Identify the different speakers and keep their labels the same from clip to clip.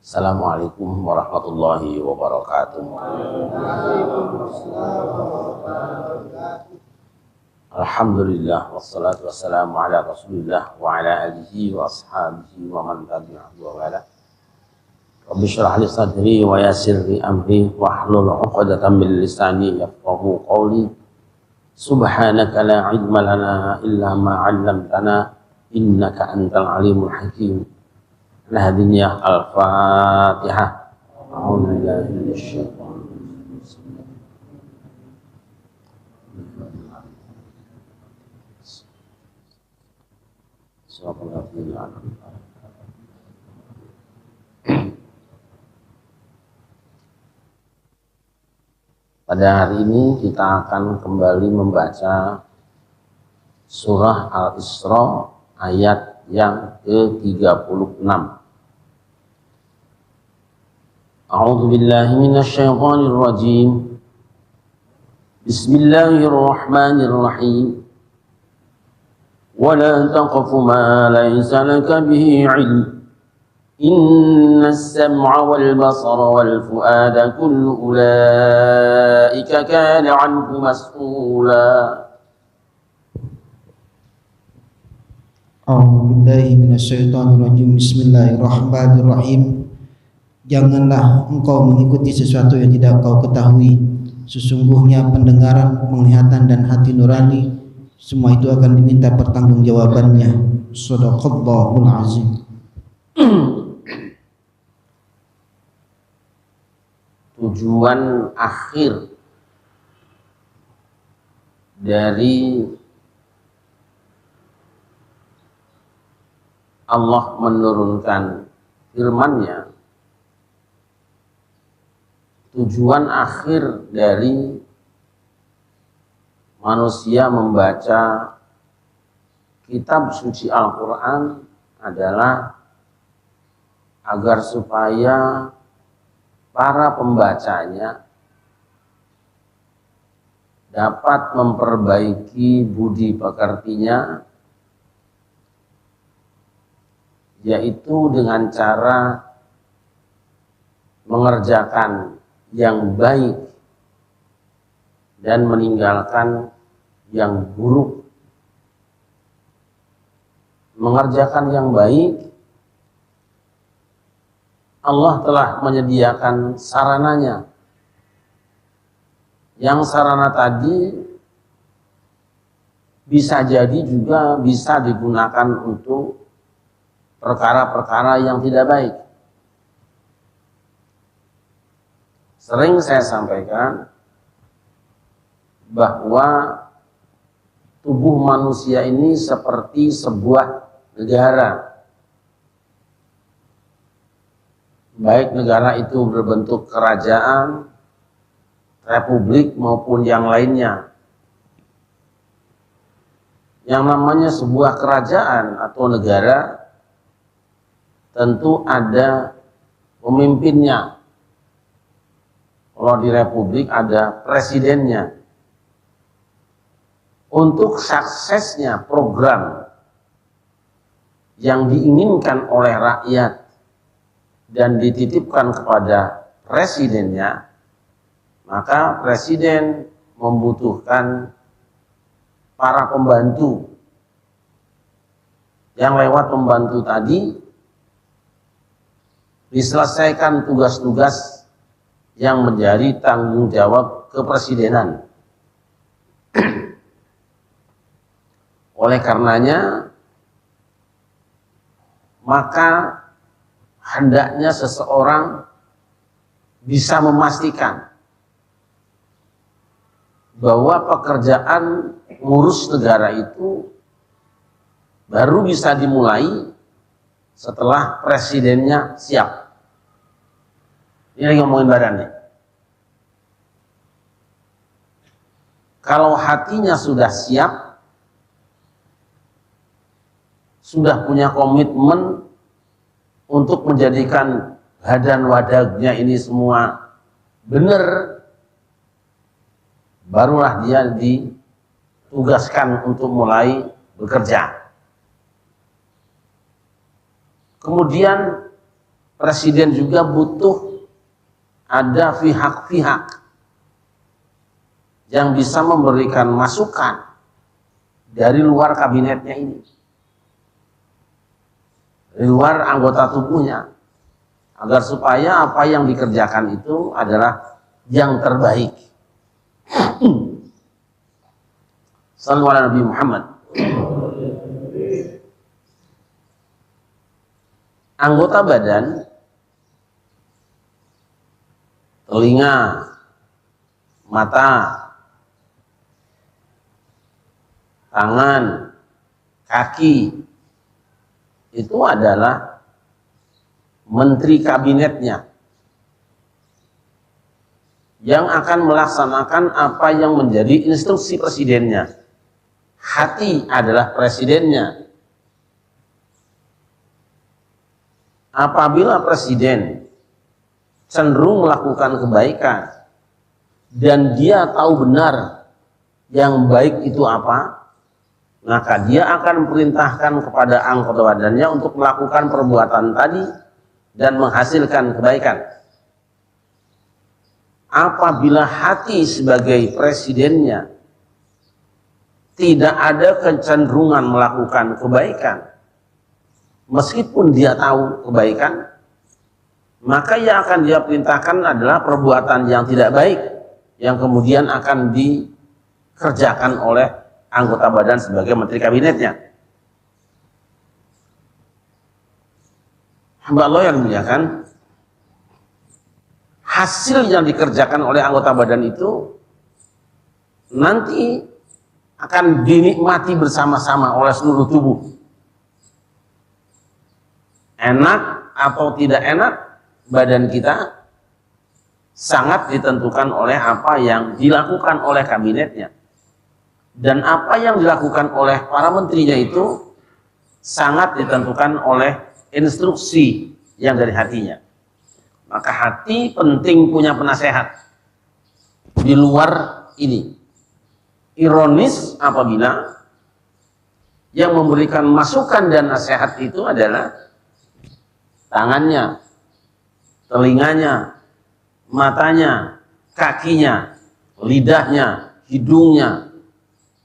Speaker 1: Assalamualaikum warahmatullahi wabarakatuh. Alhamdulillah wassalatu wassalamu ala Rasulillah wa ala alihi wa ashabihi wa man tabi'ahu wa wala. Rabbi shrah li sadri wa yassir li amri wa hlul 'uqdatam min lisani yafqahu qawli. Subhanaka la 'ilma lana illa ma 'allamtana innaka antal alimul hakim. Nahdiniyah al-Fatihah. A'udzubillahi minasyaitonir rajim. Pada hari ini kita akan kembali membaca surah Al-Isra ayat yang ke-36. A'udzu billahi minasyaitonir rajim. Bismillahirrahmanirrahim. Wa la taqfu ma laysa laka bihi 'ilm. Innas sam'a wal basara wal fu'ada kullu ulaika kana 'anhu mas'ula.
Speaker 2: A'udzubillahi minasyaitonirrajim. Bismillahirrahmanirrahim. Janganlah engkau mengikuti sesuatu yang tidak kau ketahui. Sesungguhnya pendengaran, penglihatan dan hati nurani semua itu akan diminta pertanggungjawabannya. Shadaqallahul azim.
Speaker 1: Tujuan akhir dari Allah menurunkan firman-Nya, tujuan akhir dari manusia membaca kitab suci Al-Quran adalah agar supaya para pembacanya dapat memperbaiki budi pekertinya, yaitu dengan cara mengerjakan yang baik dan meninggalkan yang buruk. Mengerjakan yang baik, Allah telah menyediakan sarananya. Yang sarana tadi bisa jadi juga bisa digunakan untuk perkara-perkara yang tidak baik. Sering saya sampaikan bahwa tubuh manusia ini seperti sebuah negara. Baik negara itu berbentuk kerajaan, republik maupun yang lainnya. Yang namanya sebuah kerajaan atau negara tentu ada pemimpinnya. Kalau di republik ada presidennya. Untuk suksesnya program yang diinginkan oleh rakyat dan dititipkan kepada presidennya, maka presiden membutuhkan para pembantu. Yang lewat pembantu tadi diselesaikan tugas-tugas yang menjadi tanggung jawab kepresidenan. Oleh karenanya, maka hendaknya seseorang bisa memastikan bahwa pekerjaan ngurus negara itu baru bisa dimulai setelah presidennya siap. Ini lagi ngomongin badan nih. Kalau hatinya sudah siap, sudah punya komitmen untuk menjadikan badan wadahnya ini semua benar, barulah dia ditugaskan untuk mulai bekerja. Kemudian presiden juga butuh ada pihak-pihak yang bisa memberikan masukan dari luar kabinetnya ini, dari luar anggota tubuhnya, agar supaya apa yang dikerjakan itu adalah yang terbaik. Sallallahu alaihi Nabi Muhammad. Anggota badan, telinga, mata, tangan, kaki, itu adalah menteri kabinetnya yang akan melaksanakan apa yang menjadi instruksi presidennya. Hati adalah presidennya. Apabila presiden cenderung melakukan kebaikan dan dia tahu benar yang baik itu apa, maka dia akan memerintahkan kepada anggota badannya untuk melakukan perbuatan tadi dan menghasilkan kebaikan. Apabila hati sebagai presidennya tidak ada kecenderungan melakukan kebaikan, meskipun dia tahu kebaikan, maka yang akan dia perintahkan adalah perbuatan yang tidak baik, yang kemudian akan dikerjakan oleh anggota badan sebagai menteri kabinetnya. Hamba Allah yang dimuliakan, hasil yang dikerjakan oleh anggota badan itu nanti akan dinikmati bersama-sama oleh seluruh tubuh. Enak atau tidak enak, badan kita sangat ditentukan oleh apa yang dilakukan oleh kabinetnya. Dan apa yang dilakukan oleh para menterinya itu sangat ditentukan oleh instruksi yang dari hatinya. Maka hati penting punya penasehat di luar ini. Ironis apabila yang memberikan masukan dan nasihat itu adalah tangannya, telinganya, matanya, kakinya, lidahnya, hidungnya.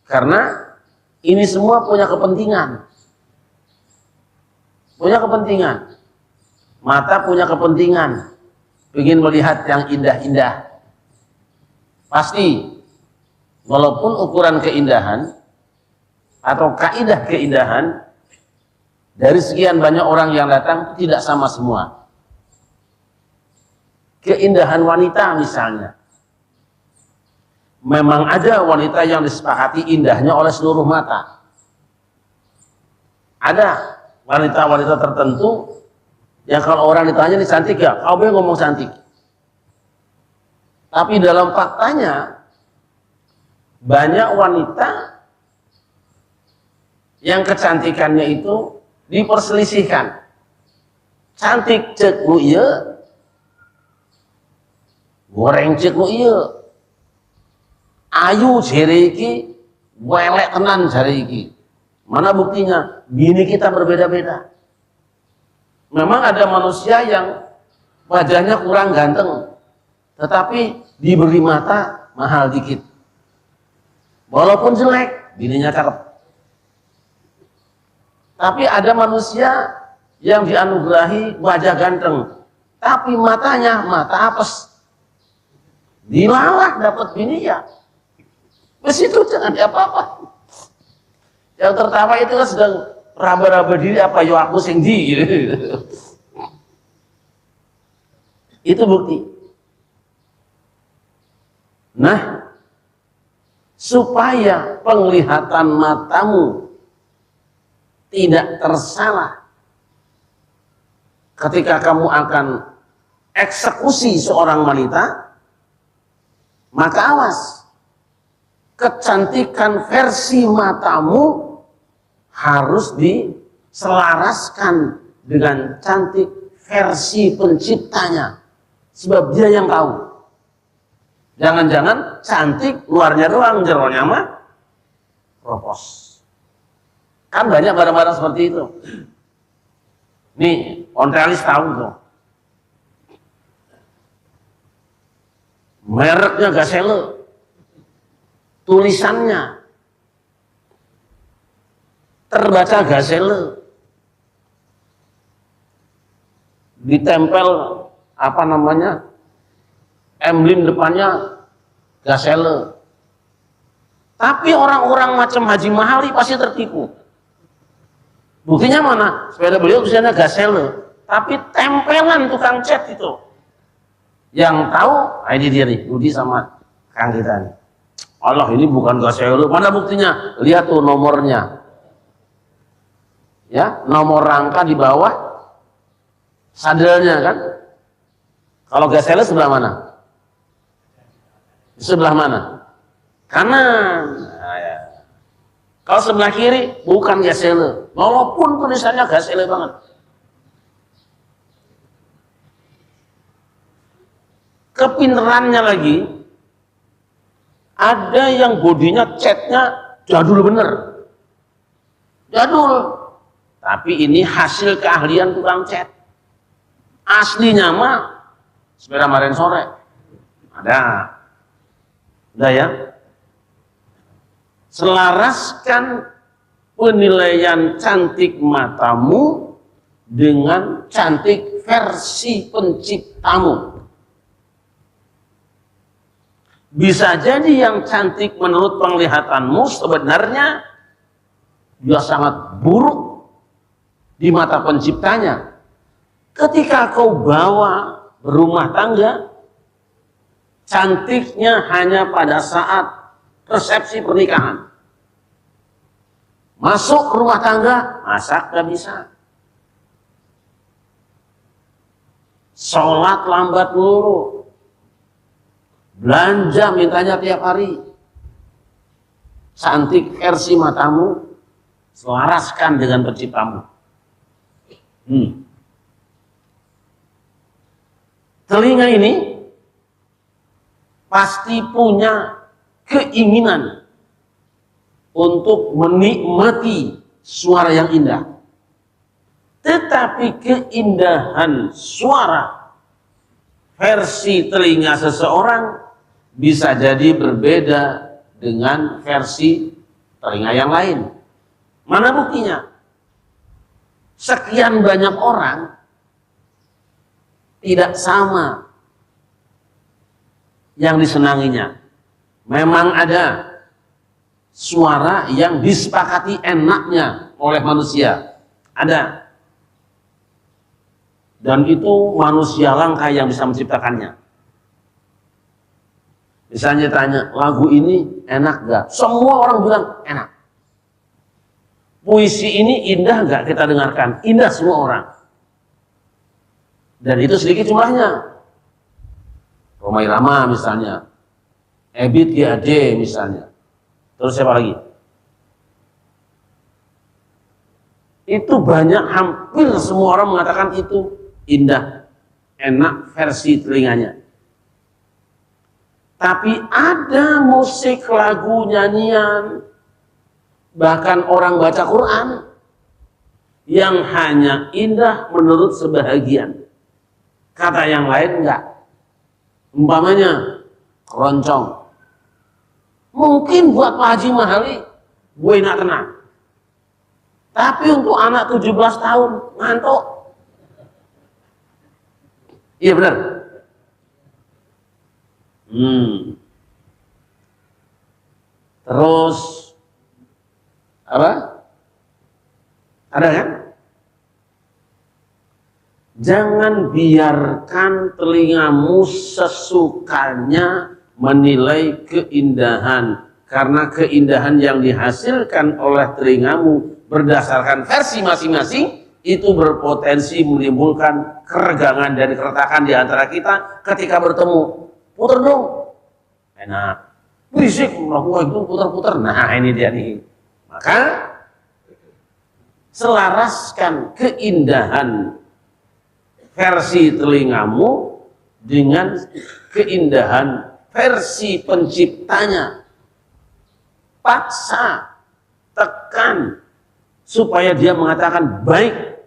Speaker 1: Karena ini semua punya kepentingan. Punya kepentingan. Mata punya kepentingan. Ingin melihat yang indah-indah. Pasti. Walaupun ukuran keindahan atau kaidah keindahan dari sekian banyak orang yang datang tidak sama semua. Keindahan wanita misalnya, memang ada wanita yang disepakati indahnya oleh seluruh mata. Ada wanita-wanita tertentu yang kalau orang ditanya ini cantik ya, kau boleh ngomong cantik. Tapi dalam faktanya banyak wanita yang kecantikannya itu diperselisihkan. Cantik cek lu iya, goreng cek lu iya, ayu jere iki, welek tenan jare iki. Mana buktinya? Bini kita berbeda-beda. Memang ada manusia yang wajahnya kurang ganteng, tetapi diberi mata mahal dikit. Walaupun jelek, bininya cakep. Tapi ada manusia yang dianugerahi wajah ganteng, tapi matanya mata apes. Dilalah dapat bini ya. Bes itu jangan apa-apa. Yang tertawa itu kan sedang raba-raba diri apa yo aku sing di gitu. Itu bukti. Nah, supaya penglihatan matamu tidak tersalah ketika kamu akan eksekusi seorang wanita, maka awas, kecantikan versi matamu harus diselaraskan dengan cantik versi penciptanya, sebab dia yang tahu. Jangan-jangan cantik luarnya doang, jeronya mah propos. Kan banyak barang-barang seperti itu. Nih, ontealis tahu tuh. mereknya Gasele, tulisannya terbaca Gasele, ditempel apa namanya, emblem depannya Gasele. Tapi orang-orang macam Haji Mahali pasti tertipu. Buktinya mana? Sepeda beliau tulisannya Gasele, tapi tempelan tukang cat itu. Yang tahu, ini dia nih, Budi sama Kang kita nih. Allah, ini bukan Gasele. Mana buktinya? Lihat tuh nomornya. Ya, nomor rangka di bawah sadelnya kan. Kalau Gasele sebelah mana? Sebelah mana? Kanan. Nah, ya. Kalau sebelah kiri bukan Gasele, walaupun tulisannya Gasele banget. Kepinterannya lagi, ada yang bodinya catnya jadul bener, jadul. Tapi ini hasil keahlian tukang cat. Aslinya mah sepeda kemarin sore ada, udah ya. Selaraskan penilaian cantik matamu dengan cantik versi penciptamu. Bisa jadi yang cantik menurut penglihatanmu sebenarnya dia sangat buruk di mata penciptanya. Ketika kau bawa berumah tangga, cantiknya hanya pada saat resepsi pernikahan. Masuk rumah tangga, masak gak bisa. Sholat lambat mulu. Belanja mintanya tiap hari. Cantik versi matamu, selaraskan dengan penciptamu. Telinga ini pasti punya keinginan untuk menikmati suara yang indah. Tetapi keindahan suara versi telinga seseorang bisa jadi berbeda dengan versi telinga yang lain. Mana buktinya? Sekian banyak orang tidak sama yang disenanginya. Memang ada suara yang disepakati enaknya oleh manusia. Ada. Dan itu manusia langka yang bisa menciptakannya. Misalnya tanya, lagu ini enak gak? Semua orang bilang enak. Puisi ini indah gak kita dengarkan? Indah semua orang. Dan itu sedikit jumlahnya. Rhoma Irama misalnya, Ebit G.A.D. misalnya. Terus siapa lagi? Itu banyak, hampir semua orang mengatakan itu indah, enak versi telinganya. Tapi ada musik, lagu, nyanyian, bahkan orang baca Quran yang hanya indah menurut sebahagian. Kata yang lain enggak. Umpamanya keroncong. Mungkin buat Pak Haji Mahali gue enak tenang. Tapi untuk anak 17 tahun ngantuk. Iya benar. Terus apa? Ada kan? Jangan biarkan telingamu sesukanya menilai keindahan, karena keindahan yang dihasilkan oleh telingamu berdasarkan versi masing-masing itu berpotensi menimbulkan keregangan dan keretakan di antara kita ketika bertemu. Puter dong, enak, berisik, melakukan itu putar-putar. Nah ini dia nih. Maka selaraskan keindahan versi telingamu dengan keindahan versi penciptanya. Paksa, tekan, supaya dia mengatakan baik,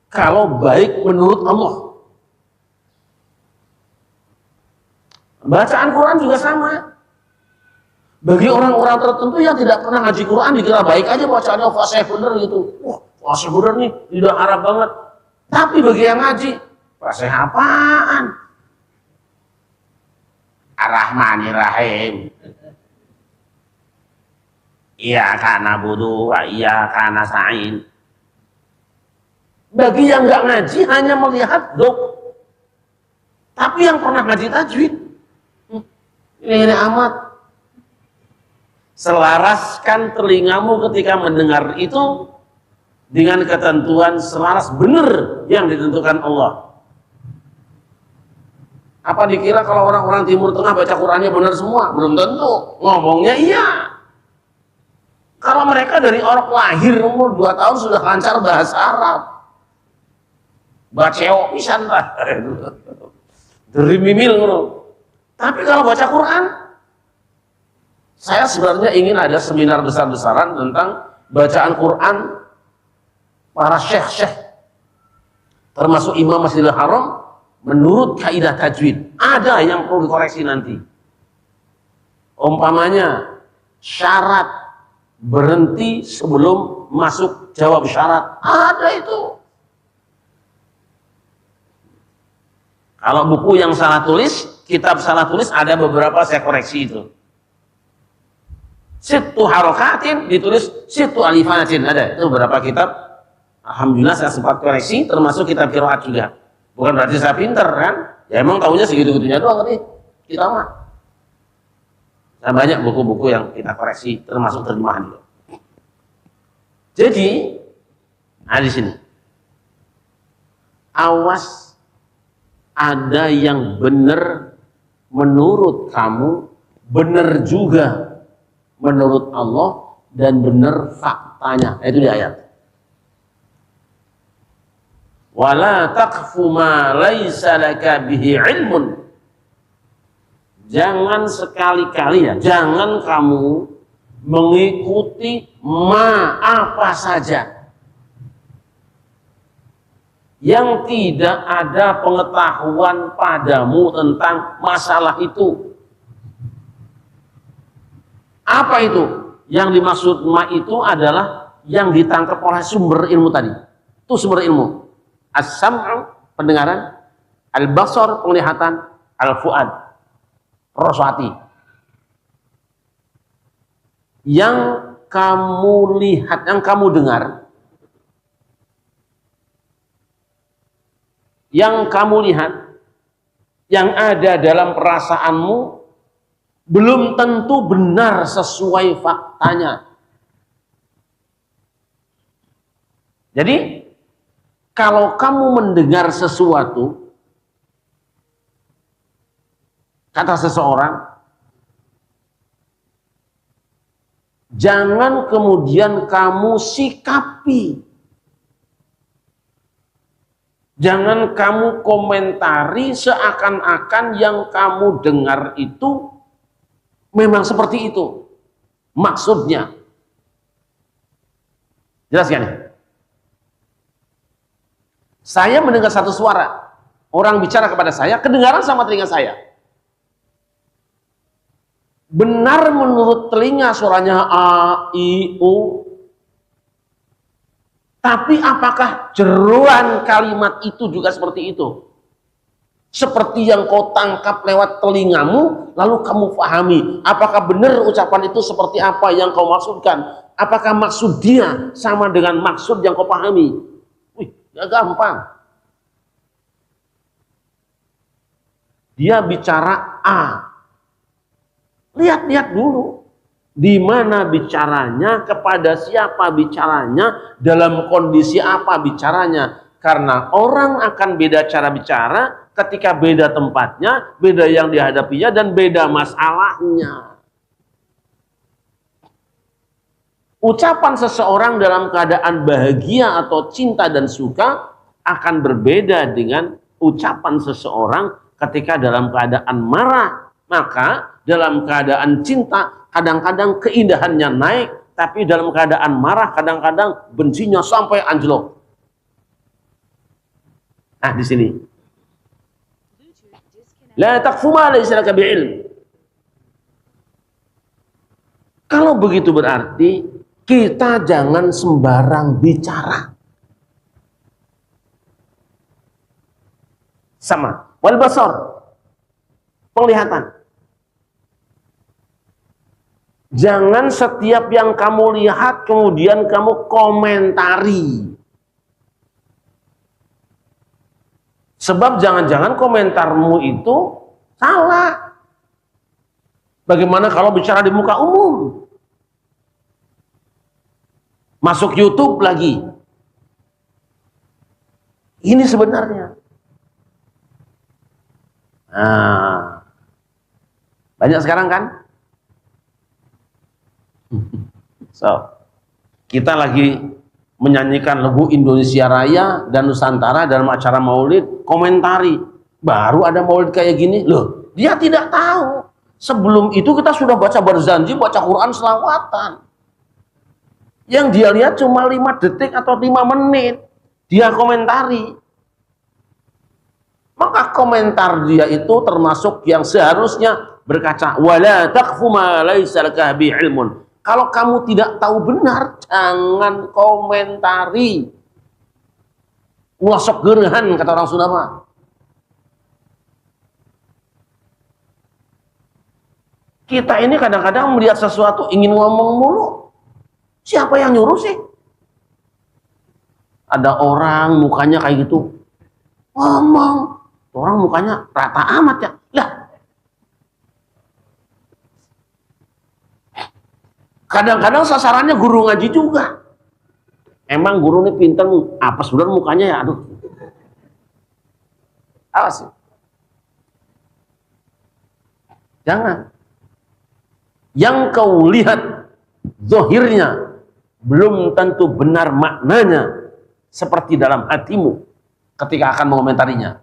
Speaker 1: kalau baik menurut Allah. Bacaan Quran juga sama. Bagi orang-orang tertentu yang tidak pernah ngaji Quran dikira baik aja bacaannya fasih bener gitu. Wah, fasih bener nih, lidah Arab banget. Tapi bagi yang ngaji, fasih apaan? Ar-Rahmanir-Rahim. Iyyaka na'budu wa iyyaka nasta'in. Bagi yang nggak ngaji hanya melihat dok. Tapi yang pernah ngaji tajwid, ini amat. Selaraskan telingamu ketika mendengar itu dengan ketentuan selaras benar yang ditentukan Allah. Apa dikira kalau orang-orang Timur Tengah baca Qurannya benar semua? Belum tentu. Ngomongnya iya. Kalau mereka dari orang lahir umur 2 tahun sudah lancar bahasa Arab. Baceo pisan lah. Dari mimil. Tapi kalau baca Quran, saya sebenarnya ingin ada seminar besar-besaran tentang bacaan Quran para syekh-syekh, termasuk Imam Masjidil Haram, menurut kaidah tajwid. Ada yang perlu dikoreksi nanti. Umpamanya syarat berhenti sebelum masuk jawab syarat. Ada itu. Kalau buku yang salah tulis, kitab salah tulis, ada beberapa saya koreksi itu. Sittu harokatin ditulis sittu alifatin, ada itu beberapa kitab. Alhamdulillah saya sempat koreksi, termasuk kitab qiraat juga. Bukan berarti saya pinter kan? Ya emang tahunya segitu-gitunya doang nih kita mah. Nah, banyak buku-buku yang kita koreksi, termasuk terjemahan juga. Jadi, di sini awas, ada yang benar menurut kamu, benar juga menurut Allah, dan benar faktanya. Itu di ayat. Wala taqfu ma laisa laka bihi ilmun. Jangan sekali-kali ya, jangan kamu mengikuti apa saja yang tidak ada pengetahuan padamu tentang masalah itu. Apa itu? Yang dimaksud ma itu adalah yang ditangkap oleh sumber ilmu tadi. Itu sumber ilmu. As-sam'u, pendengaran, al-basar, penglihatan, al-fuad, rosati. Yang kamu lihat, yang kamu dengar, yang kamu lihat, yang ada dalam perasaanmu, belum tentu benar sesuai faktanya. Jadi, kalau kamu mendengar sesuatu, kata seseorang, jangan kemudian kamu sikapi. Jangan kamu komentari seakan-akan yang kamu dengar itu memang seperti itu maksudnya. Jelas kan? Saya mendengar satu suara, orang bicara kepada saya, kedengaran sama telinga saya. Benar menurut telinga suaranya A, I, U. Tapi apakah jeroan kalimat itu juga seperti itu? Seperti yang kau tangkap lewat telingamu, lalu kamu pahami. Apakah benar ucapan itu seperti apa yang kau maksudkan? Apakah maksud dia sama dengan maksud yang kau pahami? Wih, gak gampang. Dia bicara A. Lihat-lihat dulu. Di mana bicaranya, kepada siapa bicaranya, dalam kondisi apa bicaranya. Karena orang akan beda cara bicara ketika beda tempatnya, beda yang dihadapinya, dan beda masalahnya. Ucapan seseorang dalam keadaan bahagia atau cinta dan suka akan berbeda dengan ucapan seseorang ketika dalam keadaan marah. Maka dalam keadaan cinta kadang-kadang keindahannya naik, tapi dalam keadaan marah kadang-kadang bencinya sampai anjlok. Nah, di sini La taqfu ma laysa laka bi'ilm. Kalau begitu berarti kita jangan sembarang bicara. Sama. Wal basar. Penglihatan. Jangan setiap yang kamu lihat kemudian kamu komentari. Sebab jangan-jangan komentarmu itu salah. Bagaimana kalau bicara di muka umum? Masuk YouTube lagi. Ini sebenarnya. Nah, banyak sekarang kan? So, kita lagi menyanyikan lagu Indonesia Raya dan Nusantara dalam acara maulid, komentari, baru ada maulid kayak gini, loh, dia tidak tahu. Sebelum itu kita sudah baca berzanji, baca Quran selawatan. Yang dia lihat cuma 5 detik atau 5 menit, dia komentari. Maka komentar dia itu termasuk yang seharusnya berkaca, wala taqfu ma laysa laka bi ilmun. Kalau kamu tidak tahu benar, jangan komentari. Ulah sok geureuhan kata orang Sunda mah. Kita ini kadang-kadang melihat sesuatu ingin ngomong mulu. Siapa yang nyuruh sih? Ada orang mukanya kayak gitu. Ngomong. Orang mukanya rata amat ya. Lah. Kadang-kadang sasarannya guru ngaji juga. Emang guru ini pintar, apa sebenarnya mukanya ya, aduh. Awas. Jangan. Yang kau lihat zahirnya belum tentu benar maknanya seperti dalam hatimu ketika akan mengomentarinya.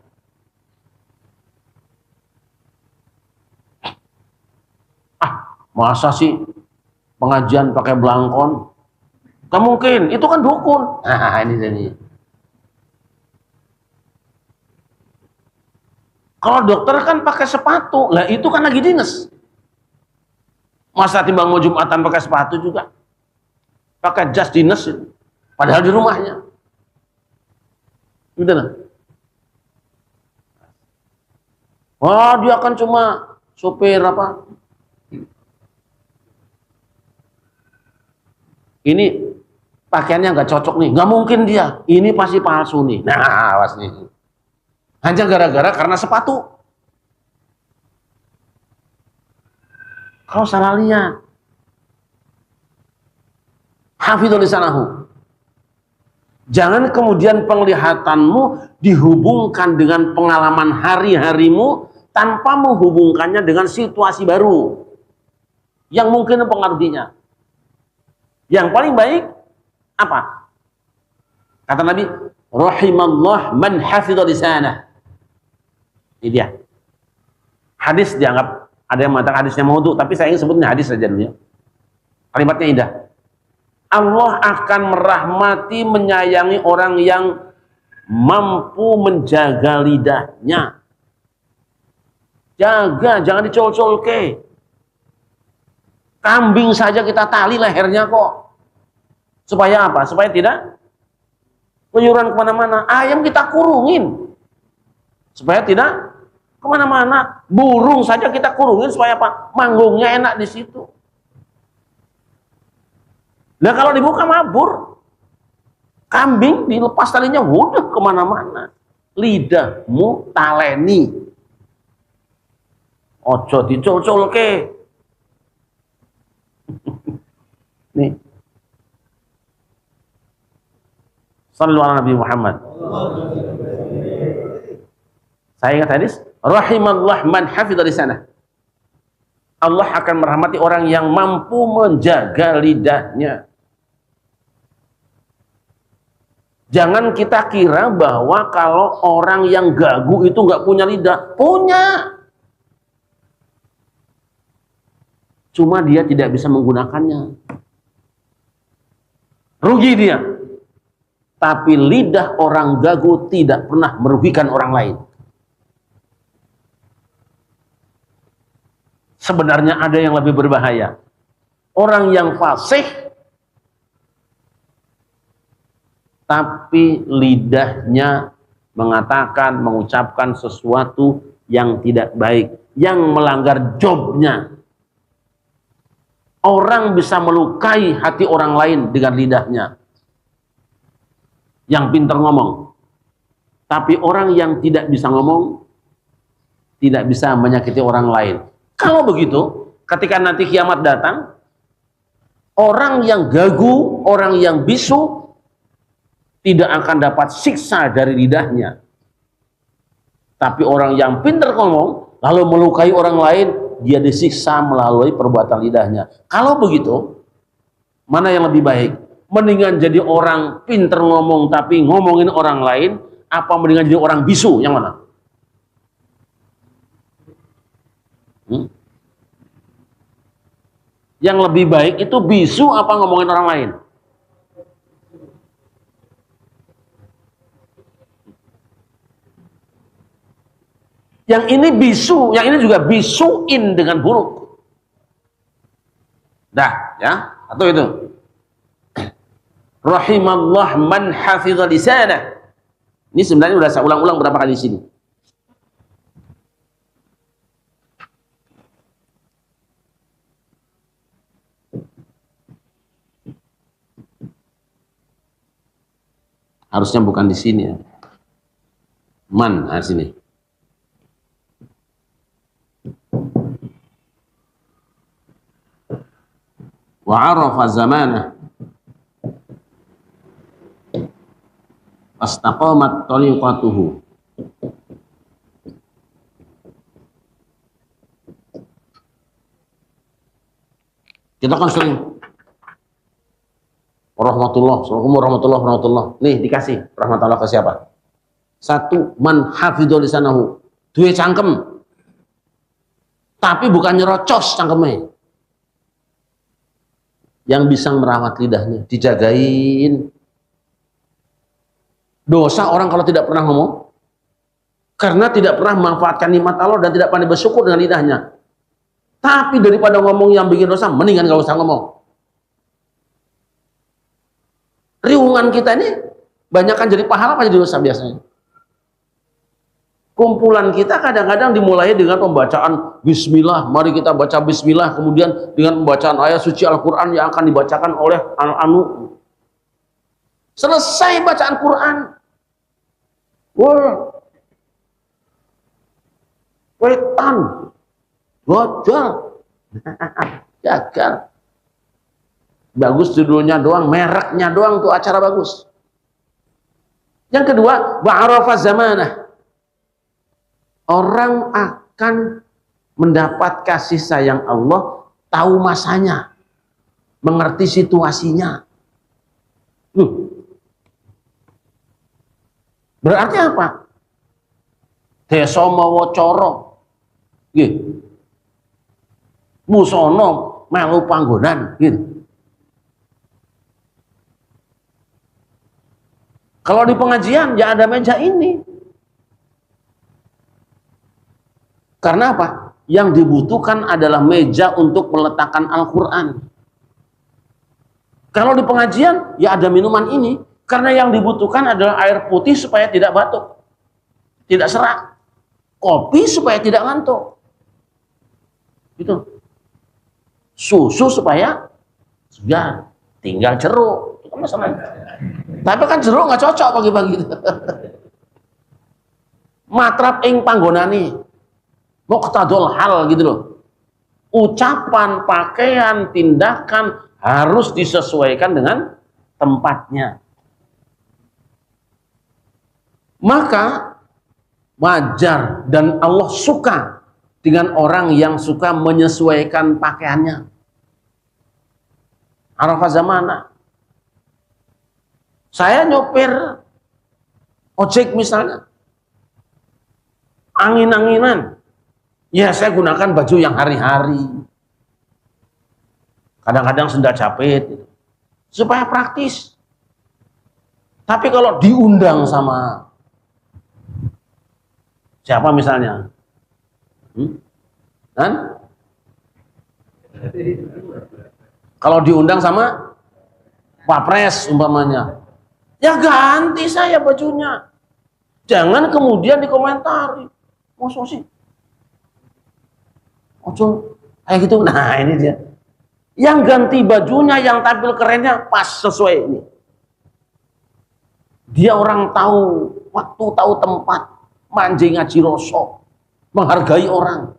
Speaker 1: Masa sih pengajian pakai belangkon? Gak mungkin, itu kan dukun. Nah, ini jadi. Kalau dokter kan pakai sepatu, lah itu kan lagi dinas. Masa timbang mau Jumatan pakai sepatu juga? Pakai jas dinas, padahal di rumahnya. Gitu lah. Wah, dia kan cuma supir apa? Ini pakaiannya nggak cocok nih, nggak mungkin dia, ini pasti palsu nih. Nah, awas nih. Hanya gara-gara karena sepatu. Kau salah lihat. Hafidhul lisanahu. Jangan kemudian penglihatanmu dihubungkan dengan pengalaman hari-harimu tanpa menghubungkannya dengan situasi baru yang mungkin mempengaruhinya. Yang paling baik apa? Kata Nabi, rahimallah man hafidha lisanah. Ini dia. Hadis dianggap, ada yang mengatakan hadisnya maudhu, tapi saya ingin sebutnya hadis saja dulu ya. Kalimatnya indah. Allah akan merahmati, menyayangi orang yang mampu menjaga lidahnya. Jaga, jangan dicol-colke. Kambing saja kita tali lehernya kok. Supaya apa? Supaya tidak keluyuran kemana-mana. Ayam kita kurungin. Supaya tidak kemana-mana. Burung saja kita kurungin supaya apa? Manggungnya enak di situ. Nah kalau dibuka mabur. Kambing dilepas talinya, udah kemana-mana. Lidahmu taleni. Ojo dicol-colke. Nih. Sallu ala Nabi Muhammad. Saya ingat hadis, rahimallah man hafidha lisanah. Allah akan merahmati orang yang mampu menjaga lidahnya. Jangan kita kira bahwa kalau orang yang gagu itu nggak punya lidah, punya. Cuma dia tidak bisa menggunakannya. Rugi dia. Tapi lidah orang gagu tidak pernah merugikan orang lain. Sebenarnya ada yang lebih berbahaya. Orang yang fasih tapi lidahnya mengatakan, mengucapkan sesuatu yang tidak baik, yang melanggar jobnya. Orang bisa melukai hati orang lain dengan lidahnya. Yang pintar ngomong. Tapi orang yang tidak bisa ngomong, tidak bisa menyakiti orang lain. Kalau begitu, ketika nanti kiamat datang, orang yang gagu, orang yang bisu, tidak akan dapat siksa dari lidahnya. Tapi orang yang pintar ngomong, lalu melukai orang lain, dia disiksa melalui perbuatan lidahnya. Kalau begitu, mana yang lebih baik? Mendingan jadi orang pintar ngomong tapi ngomongin orang lain, apa mendingan jadi orang bisu? Yang mana? Yang lebih baik itu bisu apa ngomongin orang lain? Yang ini bisu, yang ini juga bisuin dengan buruk. Dah, ya, atau itu. Rahimallah man hafidha lisanah. Ini sebenarnya sudah saya ulang-ulang berapa kali di sini. Harusnya bukan di sini ya. Man, di sini. Wa arafa zamanah astaqamat tariqatuhu. Kita kan sering rahmatullah. Nih dikasih rahmatullah ke siapa? Satu, man hafidhu lisanahu. Duwe cangkem. Tapi bukan nyerocos cangkemnya. Yang bisa merawat lidahnya, dijagain. Dosa orang kalau tidak pernah ngomong, karena tidak pernah memanfaatkan nikmat Allah dan tidak pandai bersyukur dengan lidahnya. Tapi daripada ngomong yang bikin dosa, mendingan gak usah ngomong. Riungan kita ini banyakkan jadi pahala apa jadi dosa biasanya. Kumpulan kita kadang-kadang dimulai dengan pembacaan Bismillah. Mari kita baca Bismillah. Kemudian dengan pembacaan ayat suci Al-Quran yang akan dibacakan oleh anu. Selesai bacaan Quran. Wah. Wetan. Gojol. Gagal. Bagus judulnya doang, mereknya doang tuh acara bagus. Yang kedua, ba'arafa zamanah. Orang akan mendapat kasih sayang Allah, tahu masanya, mengerti situasinya. Berarti apa? Desa mawa cara. Nggih. Musono melu panggonan, gitu. Kalau di pengajian ya ada meja ini. Karena apa? Yang dibutuhkan adalah meja untuk meletakkan Al-Quran. Kalau di pengajian, ya ada minuman ini. Karena yang dibutuhkan adalah air putih supaya tidak batuk. Tidak serak. Kopi supaya tidak ngantuk. Gitu. Susu supaya segar. Tinggal jeruk. Itu kan masalahnya. Tapi kan jeruk nggak cocok pagi-pagi. Matrap ing panggonani. Muqtadul hal gitu loh. Ucapan, pakaian, tindakan harus disesuaikan dengan tempatnya. Maka wajar dan Allah suka dengan orang yang suka menyesuaikan pakaiannya. Arafah zamana. Saya nyopir ojek misalnya. Angin-anginan. Ya saya gunakan baju yang hari-hari. Kadang-kadang sendal jepit gitu. Supaya praktis. Tapi kalau diundang sama siapa misalnya? Kan? Kalau diundang sama Pak Pres umpamanya, ya ganti saya bajunya. Jangan kemudian dikomentari. Masa sih? Ojo kayak gitu. Nah, ini dia. Yang ganti bajunya, yang tampil kerennya pas sesuai ini. Dia orang tahu waktu, tahu tempat, manjing ngaji rosok, menghargai orang.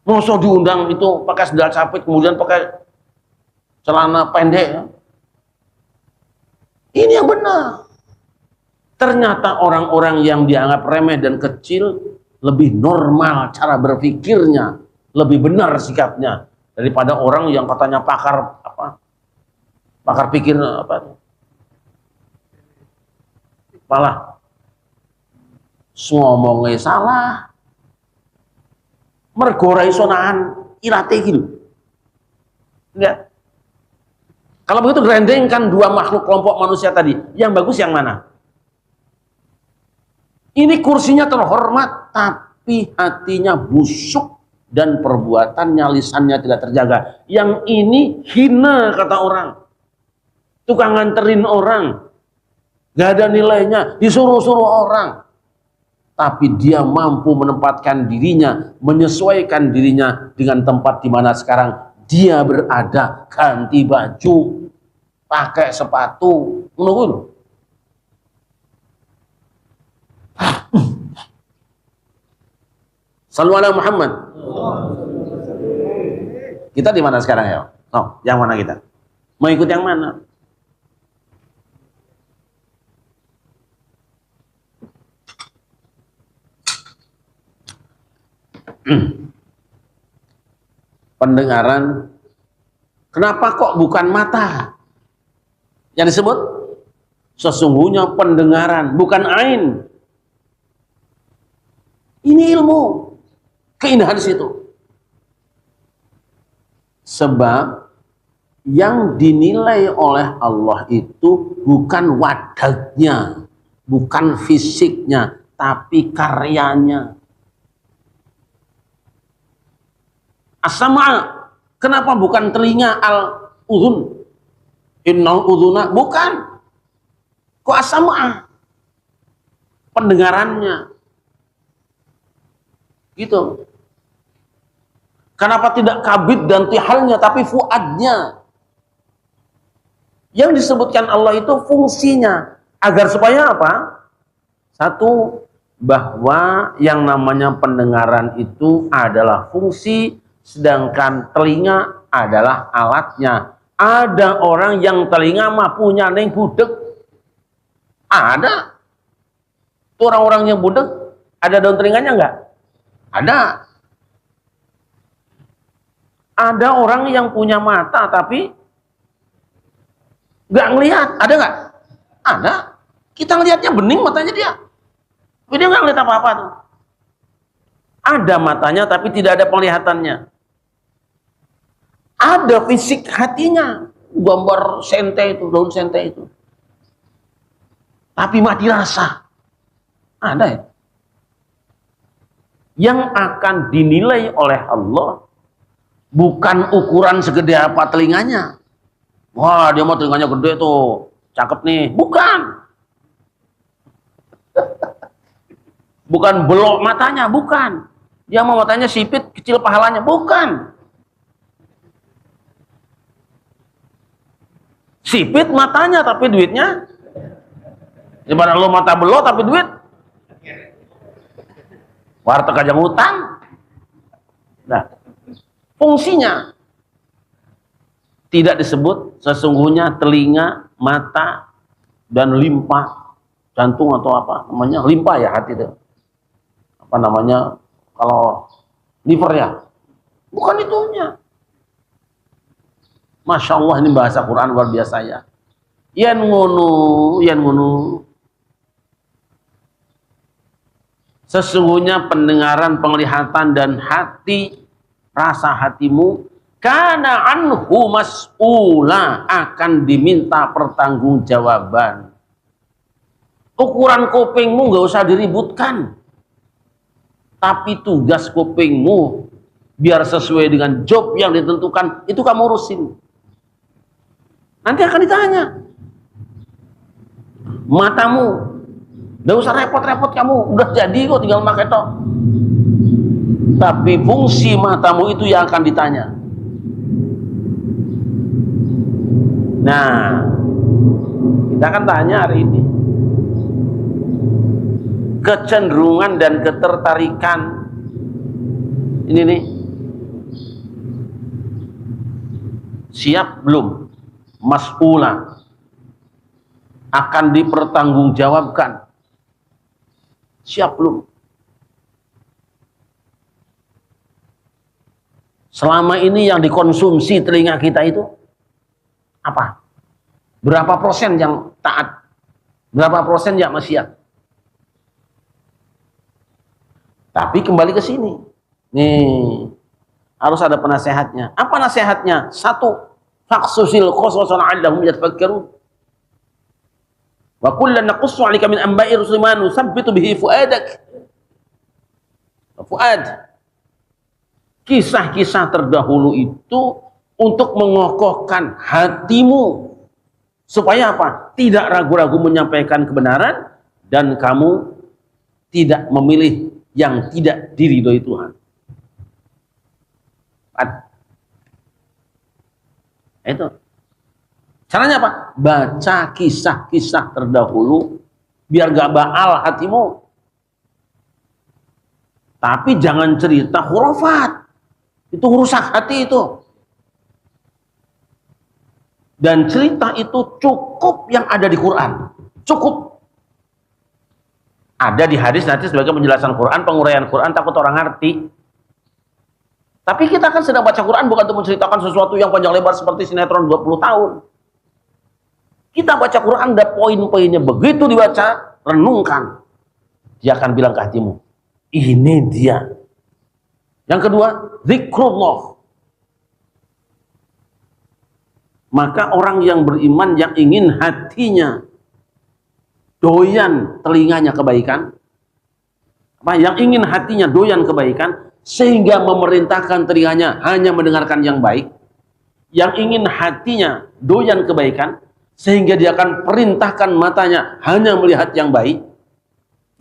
Speaker 1: Masa diundang itu pakai sendal capit, kemudian pakai celana pendek. Ini yang benar. Ternyata orang-orang yang dianggap remeh dan kecil lebih normal cara berpikirnya, lebih benar sikapnya daripada orang yang katanya pakar pikir malah ngomongnya salah, mergo ra iso nahan irate iki lho. Enggak. Kalau begitu gerendengkan dua makhluk kelompok manusia tadi, yang bagus yang mana? Ini kursinya terhormat, tapi hatinya busuk dan perbuatannya, lisannya tidak terjaga. Yang ini hina kata orang, tukang nganterin orang, gak ada nilainya, disuruh-suruh orang. Tapi dia mampu menempatkan dirinya, menyesuaikan dirinya dengan tempat di mana sekarang dia berada, ganti baju, pakai sepatu, menunggu. Sallu ala Muhammad. Kita di mana sekarang ya? Oh, yang mana kita? Mau ikut yang mana? Pendengaran. Kenapa kok bukan mata yang disebut? Sesungguhnya pendengaran, bukan ain. Ini ilmu. Keindahan situ. Sebab yang dinilai oleh Allah itu bukan wadahnya, bukan fisiknya, tapi karyanya. As-sama', kenapa bukan telinga, al-udhun? Innal udhuna, bukan. Kok as-sama'? Pendengarannya. Gitu. Kenapa tidak kabid dan tihalnya, tapi fuadnya? Yang disebutkan Allah itu fungsinya. Agar supaya apa? Satu, bahwa yang namanya pendengaran itu adalah fungsi, sedangkan telinga adalah alatnya. Ada orang yang telinga mah punya neng budek. Ada. Itu orang-orang yang budek, ada daun telinganya enggak? Ada. Ada orang yang punya mata tapi nggak ngelihat, ada nggak? Ada. Kita ngelihatnya bening matanya dia, tapi dia nggak ngelihat apa-apa tuh. Ada matanya tapi tidak ada penglihatannya. Ada fisik hatinya, gambar sente itu, daun sente itu, tapi mati rasa. Ada ya? Yang akan dinilai oleh Allah bukan ukuran segede apa telinganya. Wah, dia mau telinganya gede tuh, cakep nih. Bukan. Bukan belok matanya, bukan. Dia mau matanya sipit, kecil pahalanya, bukan. Sipit matanya tapi duitnya. Gimana lo mata belok tapi duit? Warteg aja ngutang. Nah, fungsinya tidak disebut sesungguhnya telinga, mata, dan limpa, jantung atau apa namanya, limpa ya hati itu. Apa namanya kalau liver ya? Bukan itunya. Masya Allah, ini bahasa Quran luar biasa ya. Yan ngunu. Sesungguhnya pendengaran, penglihatan, dan hati, rasa hatimu, kana anhu mas'ula, akan diminta pertanggungjawaban. Ukuran kupingmu gak usah diributkan, tapi tugas kupingmu biar sesuai dengan job yang ditentukan, itu kamu urusin. Nanti akan ditanya. Matamu, nggak usah repot-repot kamu, udah jadi kok, tinggal pakai toh. Tapi fungsi matamu itu yang akan ditanya. Nah, kita akan tanya hari ini. Kecenderungan dan ketertarikan ini nih, siap belum mas'ula, akan dipertanggungjawabkan, siap belum? Selama ini yang dikonsumsi telinga kita itu apa? Berapa persen yang taat? Berapa persen yang maksiat? Tapi kembali ke sini. Nih, harus ada penasehatnya. Apa nasihatnya? Satu, faqsusil qasasa la'allahum yatafakkarun. Wa kullan naqussu 'alaika min anba'i rusuli ma nusabbitu bihi fuadak. Fuad. Kisah-kisah terdahulu itu untuk mengokohkan hatimu supaya apa? Tidak ragu-ragu menyampaikan kebenaran dan kamu tidak memilih yang tidak diridhoi Tuhan. Itu caranya apa? Baca kisah-kisah terdahulu biar gak baal hatimu. Tapi jangan cerita khurafat, itu rusak hati itu. Dan cerita itu cukup yang ada di Quran, cukup. Ada di hadis nanti sebagai penjelasan Quran, penguraian Quran, takut orang ngerti. Tapi kita kan sedang baca Quran bukan untuk menceritakan sesuatu yang panjang lebar seperti sinetron 20 tahun. Kita baca Quran, ada poin-poinnya. Begitu dibaca, renungkan. Dia akan bilang ke hatimu, ini dia. Yang kedua, zikrullah. Maka orang yang beriman yang ingin hatinya doyan telinganya kebaikan, yang ingin hatinya doyan kebaikan, sehingga memerintahkan telinganya hanya mendengarkan yang baik, yang ingin hatinya doyan kebaikan, sehingga dia akan perintahkan matanya hanya melihat yang baik,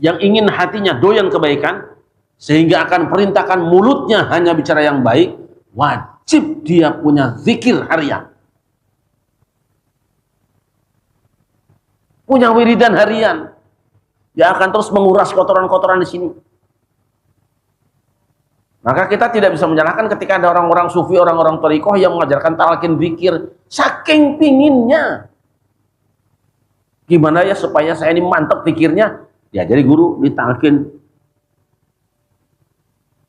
Speaker 1: yang ingin hatinya doyan kebaikan, sehingga akan perintahkan mulutnya hanya bicara yang baik, wajib dia punya zikir harian. Punya wiridan harian. Dia akan terus menguras kotoran-kotoran di sini. Maka kita tidak bisa menyalahkan ketika ada orang-orang sufi, orang-orang thariqah yang mengajarkan talqin zikir. Saking pinginnya. Gimana ya supaya saya ini mantap zikirnya? Ya jadi guru ditalqin.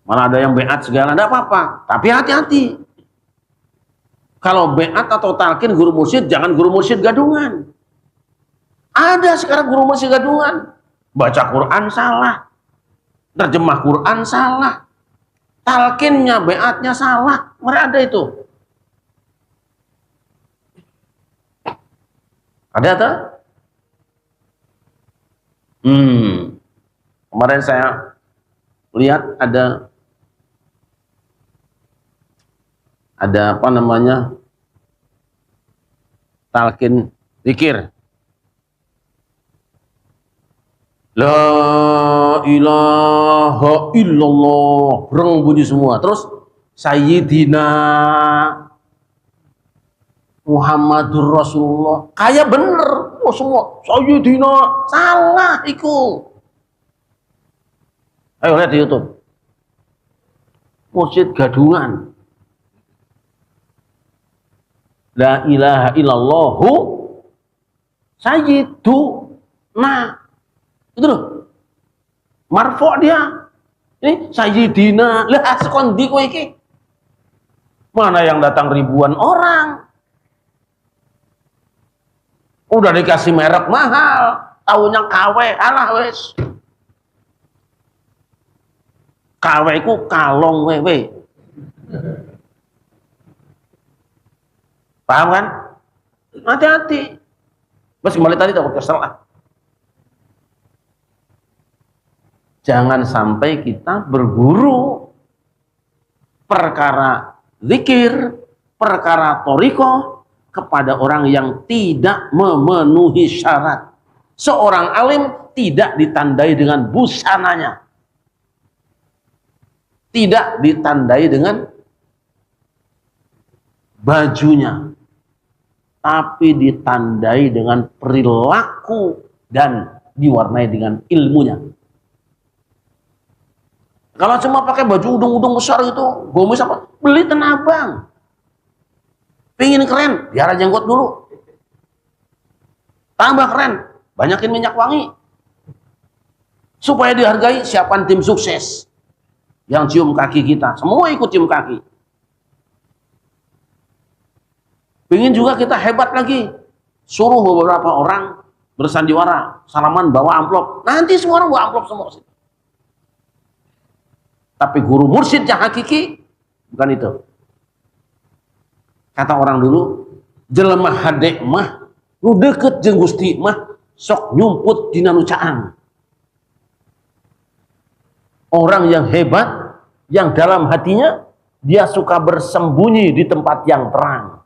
Speaker 1: Malah ada yang beat segala, enggak apa-apa. Tapi hati-hati. Kalau beat atau talqin guru mursyid, jangan guru mursyid gadungan. Ada sekarang guru mursyid gadungan. Baca Quran salah. Terjemah Quran salah. Talqinnya, beatnya salah. Mereka ada itu. Ada tak? Kemarin saya lihat ada apa namanya, talqin zikir. La ilaha illallah, bereng bunyi semua. Terus Sayyidina Muhammadur Rasulullah, kayak bener, oh semua Sayyidina, salah iku. Ayo lihat di YouTube, mursyid gadungan. La ilaha illallahu Sayyiduna. Itu loh, marfo dia. Ini Sayyidina. Lah sekondi kowe iki. Mana yang datang ribuan orang. Udah dikasih merek mahal, taunya KW, alah wes. KW ku kalong wewe. Paham kan? Hati-hati. Mas kembali tadi tak salah. Jangan sampai kita berguru perkara zikir, perkara thariqah kepada orang yang tidak memenuhi syarat. Seorang alim tidak ditandai dengan busananya, tidak ditandai dengan bajunya, tapi ditandai dengan perilaku dan diwarnai dengan ilmunya. Kalau cuma pakai baju udung-udung besar itu, gomis apa? Beli Tanah Abang. Pingin keren, biara jenggot dulu. Tambah keren, banyakin minyak wangi. Supaya dihargai, siapkan tim sukses yang cium kaki kita. Semua ikut cium kaki. Pingin juga kita hebat lagi. Suruh beberapa orang bersandiwara, salaman bawa amplop. Nanti semua orang bawa amplop semua. Tapi guru mursyid yang hakiki bukan itu. Kata orang dulu, jelema hadek mah nu deket jeung Gusti mah sok nyumput dina nu caang. Orang yang hebat, yang dalam hatinya dia suka bersembunyi di tempat yang terang.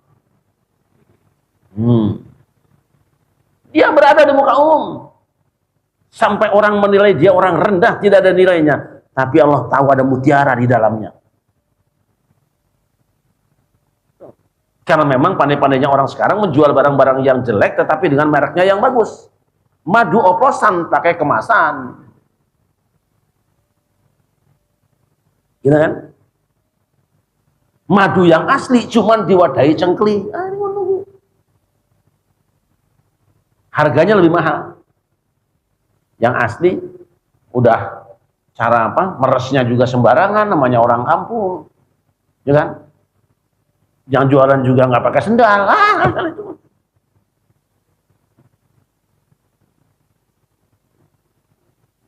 Speaker 1: Dia berada di muka umum. Sampai orang menilai dia orang rendah, tidak ada nilainya. Tapi Allah tahu ada mutiara di dalamnya. Karena memang pandai-pandainya orang sekarang menjual barang-barang yang jelek tetapi dengan mereknya yang bagus. Madu oplosan pakai kemasan. Gitu kan? Madu yang asli cuman diwadahi cengkli. Harganya lebih mahal. Yang asli udah cara apa? Meresnya juga sembarangan, namanya orang kampung. Ya kan? Yang jualan juga nggak pakai sendal. Itu.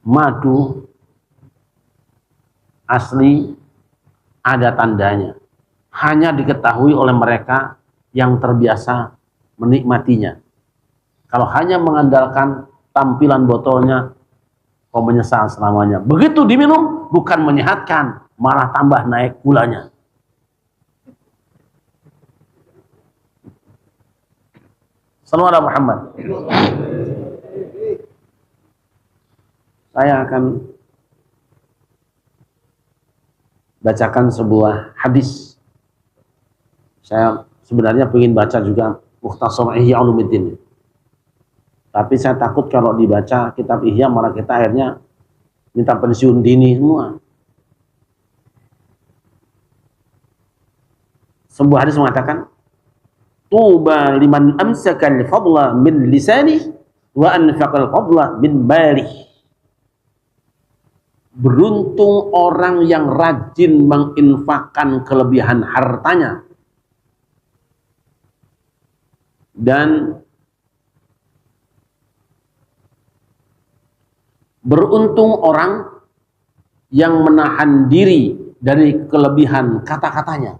Speaker 1: Madu asli ada tandanya. Hanya diketahui oleh mereka yang terbiasa menikmatinya. Kalau hanya mengandalkan tampilan botolnya, kau menyesal selamanya. Begitu diminum, bukan menyehatkan, malah tambah naik gulanya. Sallallahu alaihi Muhammad. Saya akan bacakan sebuah hadis. Saya sebenarnya ingin baca juga Mukhtasar Ihya Ulumuddin. Tapi saya takut kalau dibaca kitab Ihya malah kita akhirnya minta pensiun dini semua. Sebuah hadis mengatakan, tuba liman amsakal fadla min lisanih wa anfaqal fadla min malih. Beruntung orang yang rajin menginfakkan kelebihan hartanya dan beruntung orang yang menahan diri dari kelebihan kata-katanya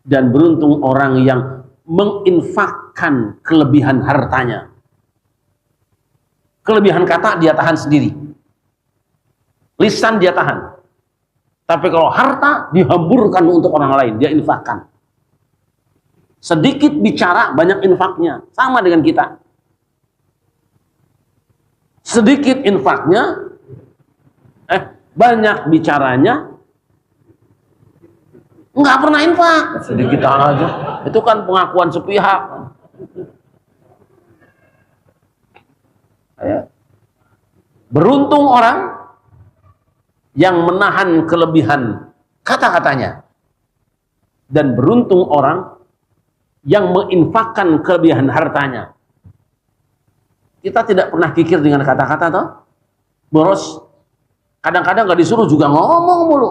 Speaker 1: dan beruntung orang yang menginfakkan kelebihan hartanya. Kelebihan kata dia tahan sendiri, lisan dia tahan, tapi kalau harta dihamburkan untuk orang lain, dia infakkan. Sedikit bicara banyak infaknya, sama dengan kita. Sedikit infaknya, banyak bicaranya, nggak pernah infak. Sedikit aja, itu kan pengakuan sepihak. Beruntung orang yang menahan kelebihan kata-katanya, dan beruntung orang yang menginfakkan kelebihan hartanya. Kita tidak pernah kikir dengan kata-kata toh. Boros. Kadang-kadang nggak disuruh juga ngomong mulu.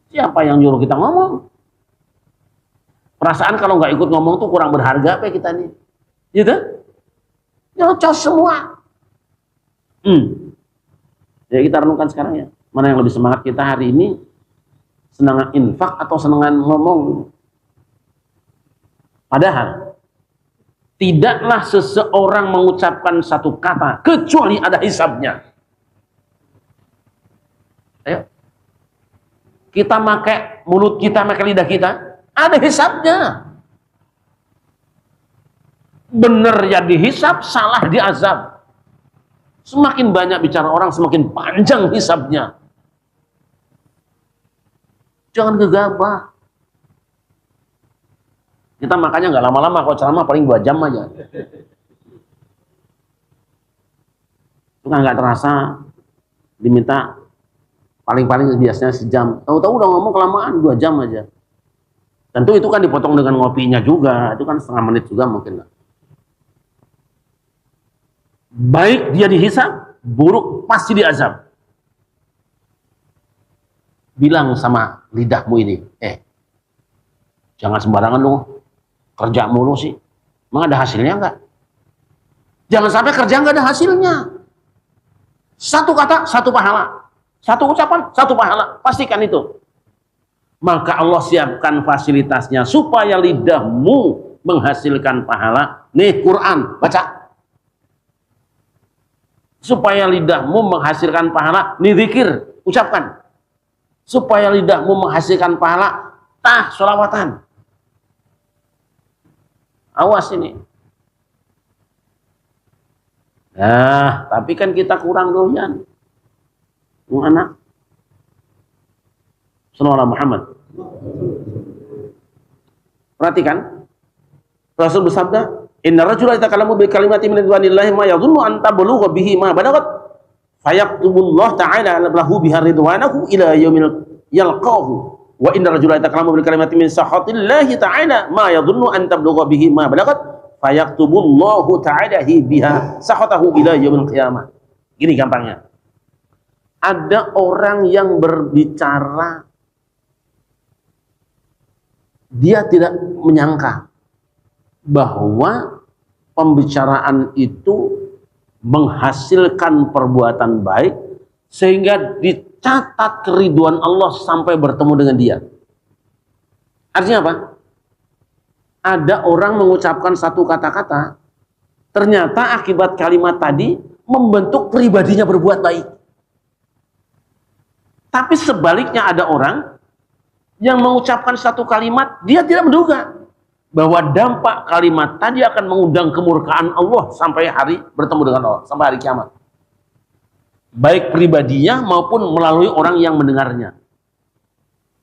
Speaker 1: Siapa yang nyuruh kita ngomong? Perasaan kalau nggak ikut ngomong tuh kurang berharga apa kita nih? Gitu? Nyocos semua. Ya kita renungkan sekarang ya. Mana yang lebih semangat kita hari ini? Senangan infak atau senangan ngomong? Padahal tidaklah seseorang mengucapkan satu kata kecuali ada hisabnya. Ayo. Kita pakai mulut kita, pakai lidah kita, ada hisabnya. Bener ya dihisab, salah diazab. Semakin banyak bicara orang, semakin panjang hisabnya. Jangan gegabah. Kita makanya nggak lama-lama, kalau ceramah paling 2 jam aja. Itu kan nggak terasa, diminta paling-paling biasanya sejam. Tahu-tahu udah ngomong kelamaan 2 jam aja. Tentu itu kan dipotong dengan ngopinya juga, itu kan setengah menit juga mungkin. Baik dia dihisab, buruk pasti diazab. Bilang sama lidahmu ini, jangan sembarangan lu, kerja mulu sih. Emang ada hasilnya enggak? Jangan sampai kerja enggak ada hasilnya. Satu kata, satu pahala. Satu ucapan, satu pahala. Pastikan itu. Maka Allah siapkan fasilitasnya supaya lidahmu menghasilkan pahala. Nih Quran, baca. Supaya lidahmu menghasilkan pahala, nih zikir, ucapkan. Supaya lidahmu menghasilkan pahala, sholawatan. Awas ini. Nah, tapi kan kita kurang doyan. Anak. Sallallahu Muhammad. Perhatikan. Rasul bersabda, "Inna rajula yatakallamu bi kalimatin min ridwanillahi ma yadhunnu an tablugha bihi ma balagat fayaktubullahu ta'ala lahu biha ridwanahu ila yaumil yalqahu wa inna rajula yatakallamu bi kalimatin min sakhatillahi ta'ala ma yadhunnu an tablugha bihi ma balagat fayaktubullahu ta'ala biha sakhatahu ila yaumil qiyamah." Gini gampangnya. Ada orang yang berbicara, dia tidak menyangka bahwa pembicaraan itu menghasilkan perbuatan baik sehingga dicatat keriduan Allah sampai bertemu dengan dia. Artinya apa? Ada orang mengucapkan satu kata-kata, ternyata akibat kalimat tadi membentuk pribadinya berbuat baik. Tapi sebaliknya ada orang yang mengucapkan satu kalimat, dia tidak menduga bahwa dampak kalimat tadi akan mengundang kemurkaan Allah sampai hari bertemu dengan Allah, sampai hari kiamat. Baik pribadinya maupun melalui orang yang mendengarnya.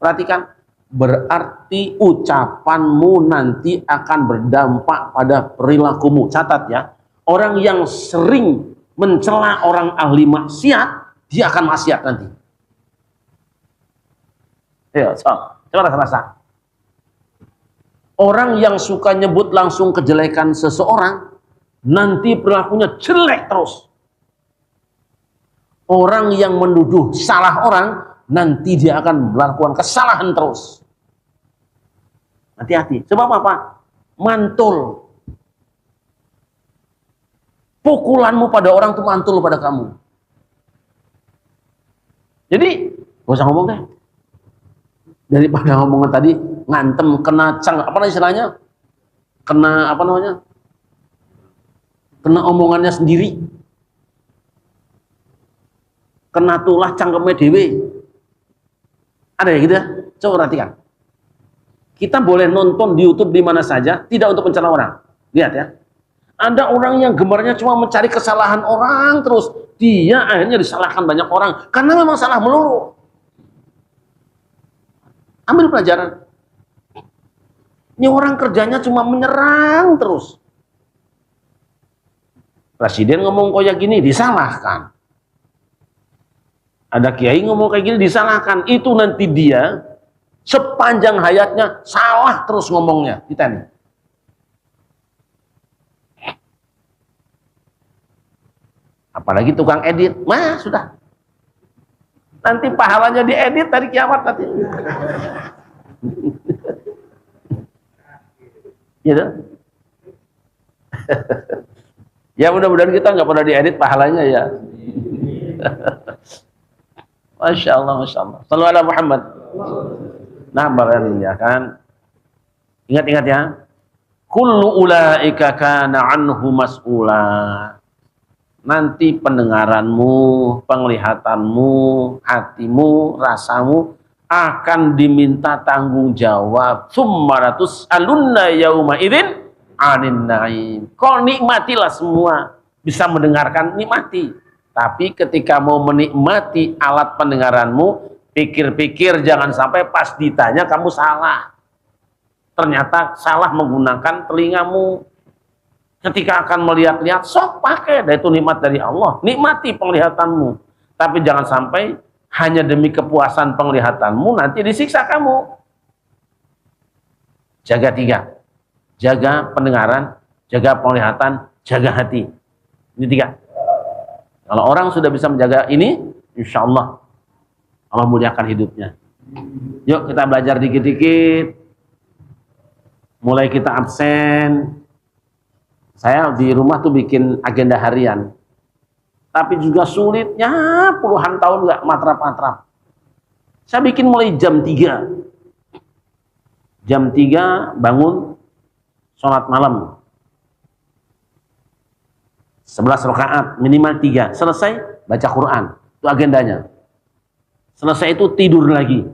Speaker 1: Perhatikan, berarti ucapanmu nanti akan berdampak pada perilakumu. Catat ya, orang yang sering mencela orang ahli maksiat, dia akan maksiat nanti. Ya, coba rasa. Orang yang suka nyebut langsung kejelekan seseorang, nanti perilakunya jelek terus. Orang yang menuduh salah orang, nanti dia akan melakukan kesalahan terus. Hati-hati. Sebab apa? Mantul. Pukulanmu pada orang itu mantul pada kamu. Jadi, gak usah ngomong deh. Daripada ngomongan tadi ngantem, kena apa istilahnya, kena apa namanya, kena omongannya sendiri, kena tulah cangkemnya dewe. Ada ya gitu ya? Coba perhatikan. Kita boleh nonton di YouTube di mana saja, tidak untuk mencela orang. Lihat ya, ada orang yang gemarnya cuma mencari kesalahan orang terus, dia akhirnya disalahkan banyak orang karena memang salah melulu. Ambil pelajaran. Ini orang kerjanya cuma menyerang terus. Presiden ngomong kayak gini disalahkan. Ada kiai ngomong kayak gini disalahkan. Itu nanti dia sepanjang hayatnya salah terus ngomongnya. Kita nih. Apalagi tukang edit. Mah sudah. Nanti pahalanya diedit dari kiamat nanti. Gitu. Ya mudah-mudahan kita nggak pernah diedit pahalanya ya. Masya Allah, Masya Allah. Sallallahu alaihi Muhammad. Nah, barang ya kan. Ingat-ingat ya. Kullu ulaika kana anhu mas'ula. nanti pendengaranmu, penglihatanmu, hatimu, rasamu akan diminta tanggung jawab. Summaratus alunna yauma idzin anin naim. Kau nikmatilah semua, bisa mendengarkan, nikmati. Tapi ketika mau menikmati alat pendengaranmu, pikir-pikir jangan sampai pas ditanya kamu salah. Ternyata salah menggunakan telingamu. Ketika akan melihat-lihat, sok pakai, dan itu nikmat dari Allah. Nikmati penglihatanmu. Tapi jangan sampai hanya demi kepuasan penglihatanmu, nanti disiksa kamu. Jaga 3. Jaga pendengaran, jaga penglihatan, jaga hati. Ini 3. Kalau orang sudah bisa menjaga ini, insya Allah Allah muliakan hidupnya. Yuk kita belajar dikit-dikit. Mulai kita absen. Saya di rumah tuh bikin agenda harian. Tapi juga sulitnya puluhan tahun nggak matrap-matrap. Saya bikin mulai jam 3. Jam 3 bangun, sholat malam. 11 rakaat, minimal 3. Selesai, baca Quran. Itu agendanya. Selesai itu tidur lagi.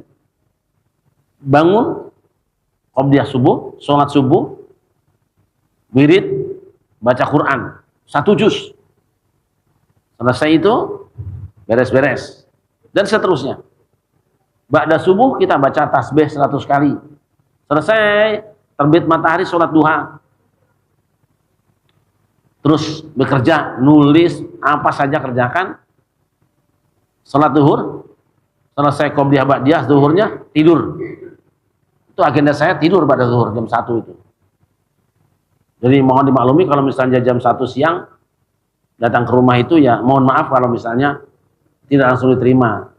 Speaker 1: Bangun, qobliyah subuh, sholat subuh, wirid, baca Quran. 1 juz. Selesai itu, beres-beres. Dan seterusnya. Ba'da subuh kita baca tasbih 100 kali. Selesai, terbit matahari, sholat duha. Terus bekerja, nulis, apa saja kerjakan. Sholat duhur, selesai qobliyah ba'diyah, zuhurnya, tidur. Itu agenda saya, tidur pada zuhur, jam 1 itu. Jadi mohon dimaklumi kalau misalnya jam 1 siang, datang ke rumah itu ya mohon maaf kalau misalnya tidak langsung diterima.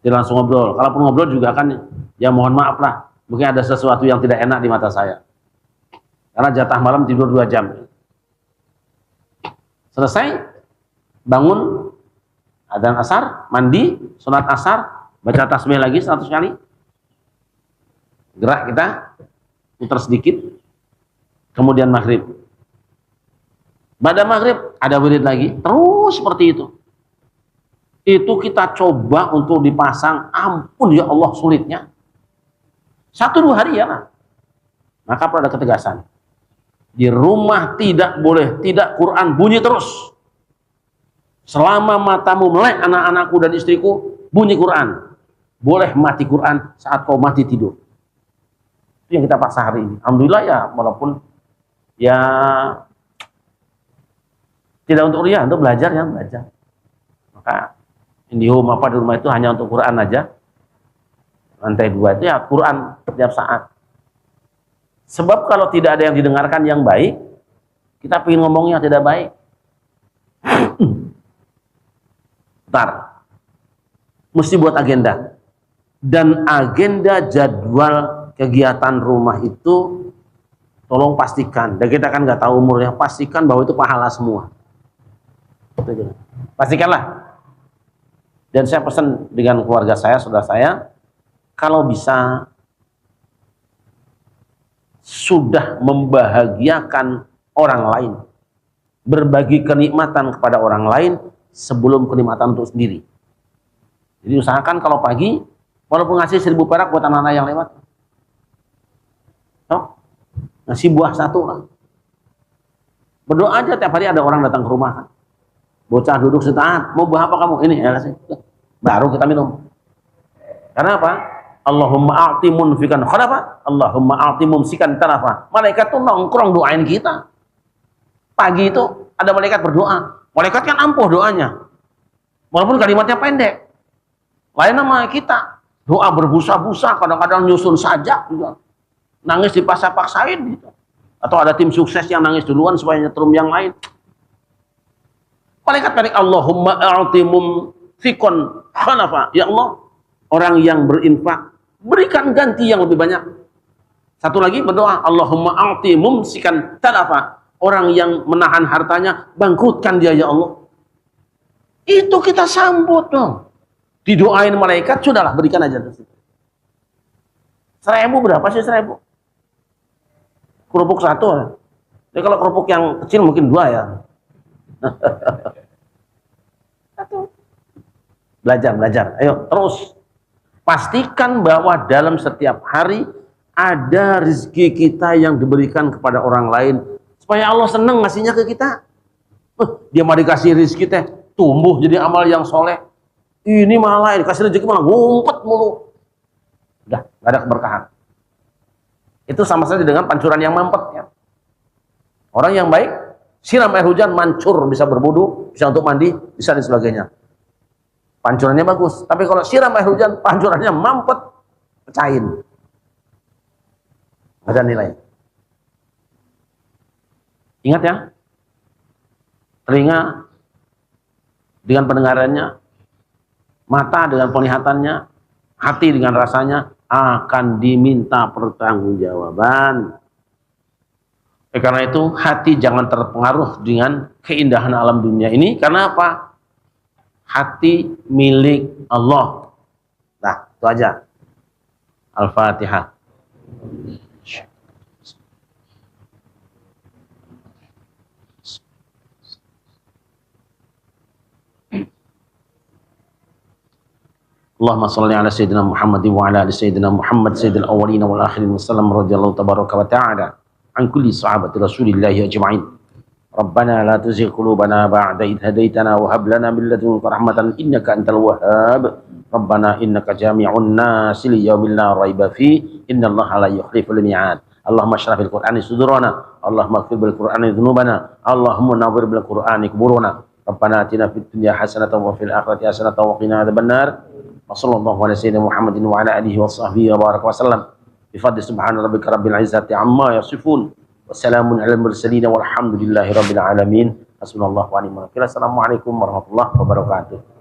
Speaker 1: Tidak langsung ngobrol. Kalaupun ngobrol juga kan ya mohon maaf lah. Mungkin ada sesuatu yang tidak enak di mata saya. Karena jatah malam tidur 2 jam. Selesai, bangun, adzan asar, mandi, sholat asar, baca tasbih lagi 100 kali. Gerak kita, putar sedikit, kemudian maghrib. Pada maghrib ada wirid lagi, terus seperti itu. Itu kita coba untuk dipasang, ampun ya Allah sulitnya. 1-2 hari ya lah. Maka perlu ada ketegasan. Di rumah tidak boleh, tidak Quran bunyi terus. Selama matamu melek anak-anakku dan istriku, bunyi Quran. Boleh mati Quran saat kau mati tidur. Itu yang kita paksa hari ini. Alhamdulillah ya, walaupun ya tidak untuk riya, untuk belajar ya belajar. Maka IndiHome apa di rumah itu hanya untuk Quran aja. Lantai 2 itu ya Quran setiap saat. Sebab kalau tidak ada yang didengarkan yang baik, kita pengen ngomongnya tidak baik. Bentar. Mesti buat agenda. Dan agenda jadwal kegiatan rumah itu tolong pastikan. Dan kita kan nggak tahu umurnya, pastikan bahwa itu pahala semua. Pastikanlah. Dan saya pesan dengan keluarga saya, saudara saya, kalau bisa sudah membahagiakan orang lain, berbagi kenikmatan kepada orang lain sebelum kenikmatan untuk sendiri. Jadi usahakan kalau pagi, walaupun ngasih 1.000 perak buat anak-anak yang lewat, ngasih buah 1 lah. Berdoa aja tiap hari ada orang datang ke rumah kan. Bocah duduk setaat, mau buah apa kamu? Ini ya kasih. Baru kita minum. Karena apa? Allahumma a'ti munfikan khalafa, Allahumma a'ti mumsikan tarafa. Malaikat tuh nongkrong doain kita. Pagi itu ada malaikat berdoa. Malaikat kan ampuh doanya. Walaupun kalimatnya pendek. Lain sama kita. Doa berbusa-busa, kadang-kadang nyusun sajak juga. Nangis dipaksa-paksain gitu. Atau ada tim sukses yang nangis duluan supaya nyetrum yang lain. Malaikat Allahumma a'ti mumfikon khalafa. Ya Allah, orang yang berinfak, berikan ganti yang lebih banyak. Satu lagi berdoa, Allahumma a'ti mumsikan talafa. Orang yang menahan hartanya, bangkrutkan dia ya Allah. Itu kita sambut dong. Didoain malaikat, sudahlah berikan aja. 1.000 berapa sih 1.000? Kerupuk 1 ya. Jadi kalau kerupuk yang kecil mungkin 2 ya. Belajar. Ayo terus. Pastikan bahwa dalam setiap hari ada rezeki kita yang diberikan kepada orang lain. Supaya Allah senang ngasihnya ke kita. Dia mau dikasih rezeki teh, tumbuh jadi amal yang soleh. Ini malah dikasih rezeki malah ngumpet mulu. Udah, gak ada keberkahan. Itu sama saja dengan pancuran yang mampet ya. Orang yang baik, siram air hujan, mancur, bisa berwudu, bisa untuk mandi, bisa dan sebagainya. Pancurannya bagus. Tapi kalau siram air hujan, pancurannya mampet, pecahin. Ada nilai. Ingat ya, telinga dengan pendengarannya, mata dengan penglihatannya, hati dengan rasanya akan diminta pertanggungjawaban. Karena itu hati jangan terpengaruh dengan keindahan alam dunia ini. Karena apa? Hati milik Allah. Nah, itu aja. Al-Fatihah. Allahumma salli ala sayyidina Muhammad wa ala ali sayyidina Muhammad sayyidil awwalin wal akhirin wasallam radhiyallahu tabaraka wa ta'ala an kulli sahabati Rasulillahi ajma'in. Rabbana la tuzigh qulubana ba'da idh hadaitana wa hab lana min ladunka rahmatan innaka antal wahhab. Rabbana innaka jami'un nasi li yaumin la raiba fi innallaha la yukhliful mi'ad. Allahumma shrah bil Qur'ani sudurana, Allahumma ighfir bil Qur'ani dhunubana, Allahumma nawwir bil Qur'ani kuburana. Rabbana atina fid dunya hasanatan wa fil akhirati hasanatan wa qina adzabannar. Wa sallallahu ala sayyidina Muhammadin wa ala alihi wa sahbihi wa baraka wa sallam. Bi fadli subhana rabbika rabbil izzati amma yasifun. Wassalamun ala mursalin walhamdulillahi rabbil alamin. Hasbunallahu wa ni'mal wakil. Assalamualaikum warahmatullahi wabarakatuh.